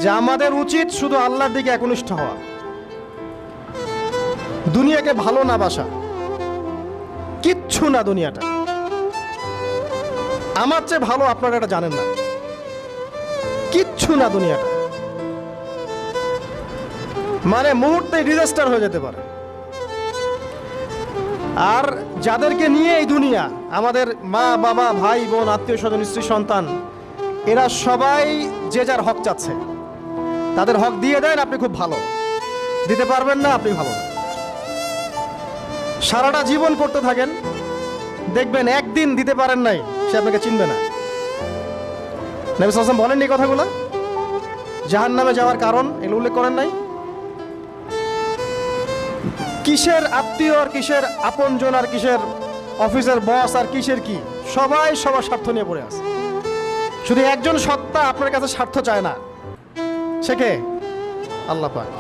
যে আমাদের উচিত শুধু আল্লাহর দিকে একনিষ্ঠ হওয়া, দুনিয়াকে ভালো না বাসা, কিচ্ছু না দুনিয়াটা। আমার চেয়ে ভালো আপনারা এটা জানেন না, কিচ্ছু না দুনিয়াটা, মানে মুহূর্তে ডিজাস্টার হয়ে যেতে পারে। আর যাদেরকে নিয়ে এই দুনিয়া, আমাদের মা বাবা ভাই বোন আত্মীয় স্বজন স্ত্রী সন্তান, এরা সবাই যে যার হক চাচ্ছে, তাদের হক দিয়ে দেন, আপনি খুব ভালো। দিতে পারবেন না, আপনি ভালো না। সারাটা জীবন করতে থাকেন, দেখবেন একদিন দিতে পারেন নাই, সে আপনাকে চিনবে না। নবী সাল্লাল্লাহু আলাইহি ওয়াসাল্লাম বলেননি কথাগুলো? জাহান্নামে যাওয়ার কারণ এগুলো উল্লেখ করেন নাই? কিসের আত্মীয় আর কিসের আপনজন আর কিসের অফিসের বস আর কিসের কি, সবাই সবার স্বার্থ নিয়ে পড়ে আছে। শুধু একজন সত্তা আপনার কাছে স্বার্থ চায় না, সে কে? আল্লাহ পাক।